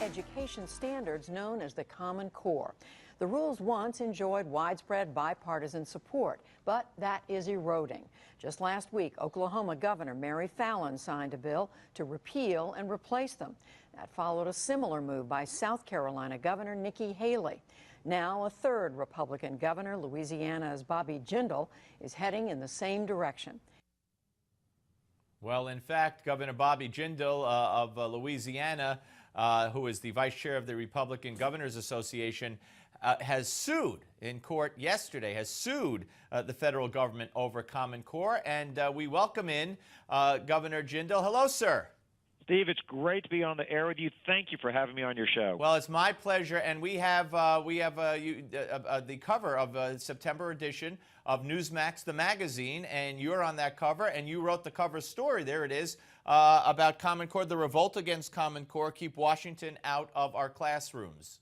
education standards known as the Common Core. The rules once enjoyed widespread bipartisan support, but that is eroding. Just last week, Oklahoma Governor Mary Fallin signed a bill to repeal and replace them. That followed a similar move by South Carolina Governor Nikki Haley. Now a third Republican governor, Louisiana's Bobby Jindal, is heading in the same direction. Well, in fact, Governor Bobby Jindal of Louisiana, who is the vice chair of the Republican Governors Association, has sued in court yesterday, has sued the federal government over Common Core. And we welcome in Governor Jindal. Hello, sir. Steve, it's great to be on the air with you. Thank you for having me on your show. Well, it's my pleasure, and we have the cover of the September edition of Newsmax, the magazine, and you're on that cover, and you wrote the cover story. There it is, about Common Core, the revolt against Common Core, keep Washington out of our classrooms.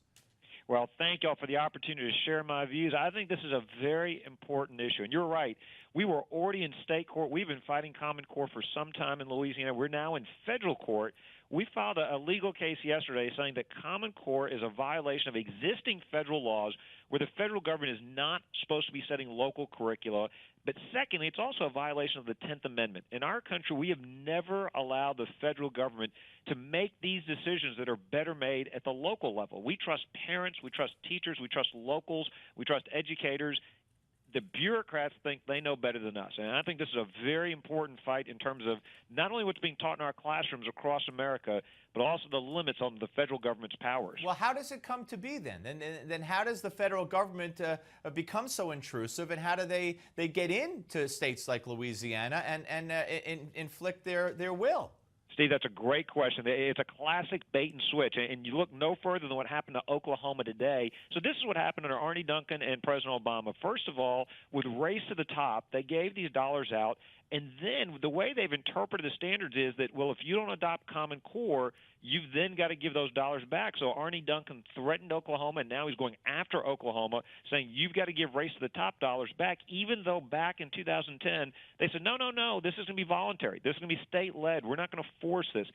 Well, thank y'all for the opportunity to share my views. I think this is a very important issue, and you're right. We were already in state court. We've been fighting Common Core for some time in Louisiana. We're now in federal court. We filed a legal case yesterday saying that Common Core is a violation of existing federal laws where the federal government is not supposed to be setting local curricula. But secondly, it's also a violation of the 10th Amendment. In our country, we have never allowed the federal government to make these decisions that are better made at the local level. We trust parents, we trust teachers, we trust locals, we trust educators. The bureaucrats think they know better than us. And I think this is a very important fight in terms of not only what's being taught in our classrooms across America, but also the limits on the federal government's powers. Well, how does it come to be then? Then how does the federal government become so intrusive, and how do they get into states like Louisiana and inflict their will? Steve, that's a great question. It's a classic bait and switch, and you look no further than what happened to Oklahoma today. So this is what happened under Arne Duncan and President Obama. First of all, with Race to the Top, they gave these dollars out, and then the way they've interpreted the standards is that, well, if you don't adopt Common Core, you've then got to give those dollars back. So Arne Duncan threatened Oklahoma, and now he's going after Oklahoma, saying you've got to give Race to the Top dollars back, even though back in 2010 they said, no, this is going to be voluntary. This is going to be state-led. We're not going to force this.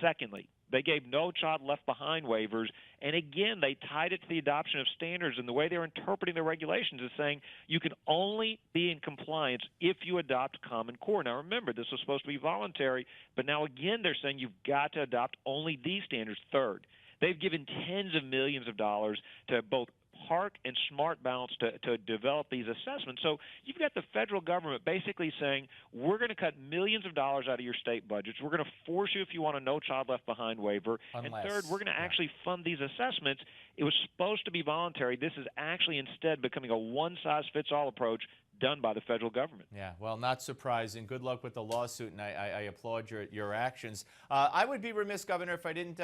Secondly, they gave no child left behind waivers, and again, they tied it to the adoption of standards, and the way they're interpreting the regulations is saying you can only be in compliance if you adopt Common Core. Now, remember, this was supposed to be voluntary, but now again they're saying you've got to adopt only these standards. Third, they've given tens of millions of dollars to both Park and Smart Balance to develop these assessments. So you've got the federal government basically saying, we're going to cut millions of dollars out of your state budgets. We're going to force you if you want a No Child Left Behind waiver. And third, we're going to actually fund these assessments. It was supposed to be voluntary. This is actually instead becoming a one-size-fits-all approach done by the federal government. Yeah, well, not surprising. Good luck with the lawsuit, and I applaud your actions. I would be remiss, Governor, if I didn't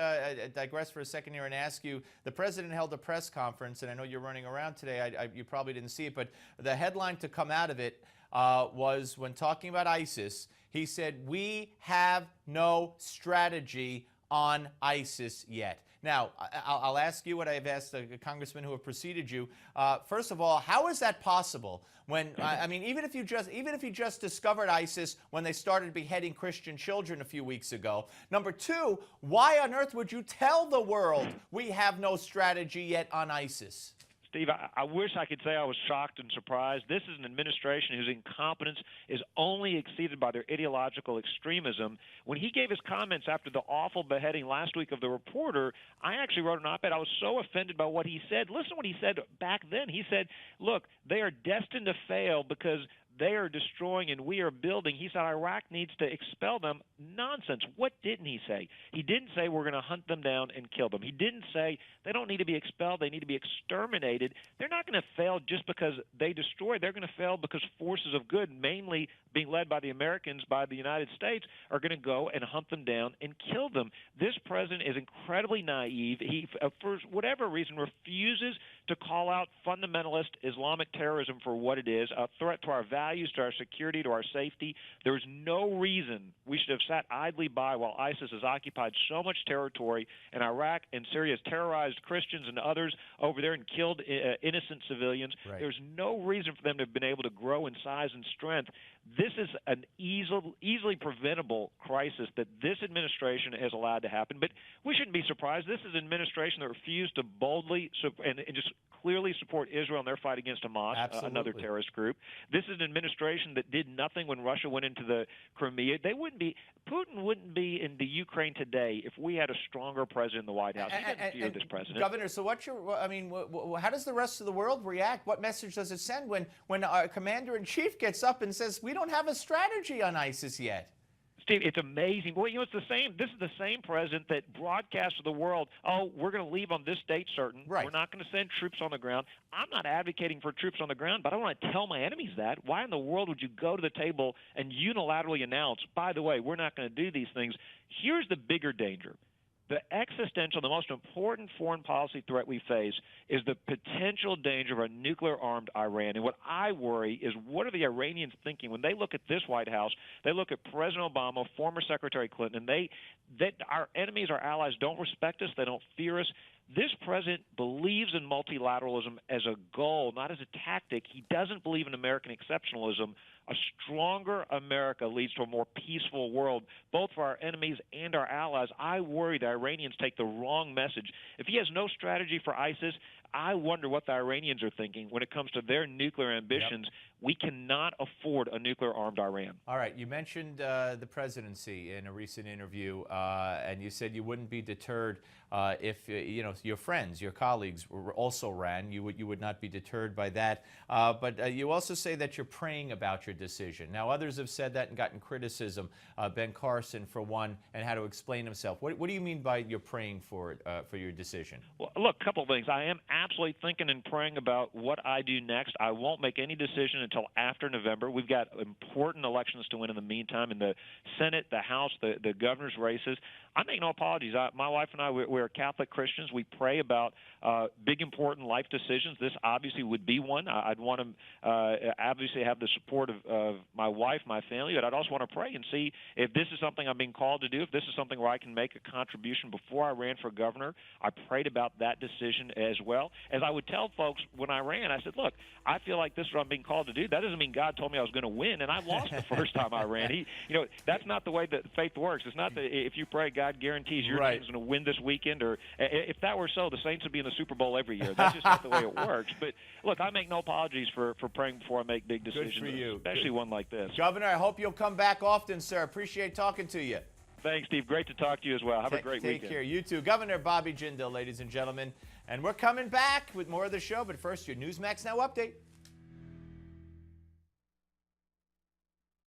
digress for a second here and ask you, the president held a press conference, and I know you're running around today. You probably didn't see it, but the headline to come out of it was, when talking about ISIS, he said, we have no strategy on ISIS yet. Now, I'll ask you what I've asked the congressmen who have preceded you. First of all, how is that possible? When I mean, even if you just discovered ISIS when they started beheading Christian children a few weeks ago. Number two, why on earth would you tell the world we have no strategy yet on ISIS? Steve, I wish I could say I was shocked and surprised. This is an administration whose incompetence is only exceeded by their ideological extremism. When he gave his comments after the awful beheading last week of the reporter, I actually wrote an op-ed. I was so offended by what he said. Listen to what he said back then. He said, look, they are destined to fail because they are destroying and we are building. He said Iraq needs to expel them. Nonsense. What didn't he say? He didn't say we're going to hunt them down and kill them. He didn't say they don't need to be expelled. They need to be exterminated. They're not going to fail just because they destroy. They're going to fail because forces of good, mainly being led by the Americans, by the United States, are going to go and hunt them down and kill them. This president is incredibly naive. He, for whatever reason, refuses to call out fundamentalist Islamic terrorism for what it is, a threat to our values, to our security, to our safety. There's no reason we should have sat idly by while ISIS has occupied so much territory in Iraq and Syria, has terrorized Christians and others over there and killed innocent civilians. Right. There's no reason for them to have been able to grow in size and strength. This is an easily preventable crisis that this administration has allowed to happen. But we shouldn't be surprised. This is an administration that refused to boldly and just clearly support Israel in their fight against Hamas, another terrorist group. This is an administration that did nothing when Russia went into the Crimea. Putin wouldn't be in the Ukraine today if we had a stronger president in the White House. He doesn't fear this president. Governor, so how does the rest of the world react? What message does it send when our commander-in-chief gets up and says, we don't have a strategy on ISIS yet? Steve, it's amazing. Well, it's the same. This is the same president that broadcasts to the world, oh, we're going to leave on this date certain. Right. We're not going to send troops on the ground. I'm not advocating for troops on the ground, but I want to tell my enemies that. Why in the world would you go to the table and unilaterally announce, by the way, we're not going to do these things? Here's the bigger danger. The existential, the most important foreign policy threat we face is the potential danger of a nuclear-armed Iran. And what I worry is, what are the Iranians thinking when they look at this White House, they look at President Obama, former Secretary Clinton, and that our enemies, our allies, don't respect us, they don't fear us. This president believes in multilateralism as a goal, not as a tactic. He doesn't believe in American exceptionalism. A stronger America leads to a more peaceful world, both for our enemies and our allies. I worry the Iranians take the wrong message. If he has no strategy for ISIS, I wonder what the Iranians are thinking when it comes to their nuclear ambitions. Yep. We cannot afford a nuclear-armed Iran. All right. You mentioned the presidency in a recent interview, and you said you wouldn't be deterred if your friends, your colleagues also ran. You would not be deterred by that. But you also say that you're praying about your decision. Now, others have said that and gotten criticism. Ben Carson, for one, and how to explain himself. What do you mean by you're praying for it, for your decision? Well, look, a couple of things. I am absolutely thinking and praying about what I do next. I won't make any decision until after November. We've got important elections to win in the meantime in the Senate, the House, the governor's races. I make no apologies. My wife and I, we're Catholic Christians. We pray about big, important life decisions. This obviously would be one. I'd want to obviously have the support of my wife, my family, but I'd also want to pray and see if this is something I'm being called to do, if this is something where I can make a contribution. Before I ran for governor, I prayed about that decision as well. As I would tell folks when I ran, I said, look, I feel like this is what I'm being called to do. That doesn't mean God told me I was going to win, and I lost the first time I ran. That's not the way that faith works. It's not that if you pray, God guarantees your team's going to win this weekend. Or if that were so, the Saints would be in the Super Bowl every year. That's just not the way it works. But look, I make no apologies for praying before I make big decisions, good for you. Especially one like this. Governor, I hope you'll come back often, sir. Appreciate talking to you. Thanks, Steve. Great to talk to you as well. Have a great weekend. Take care. You too. Governor Bobby Jindal, ladies and gentlemen. And we're coming back with more of the show, but first, your Newsmax Now update.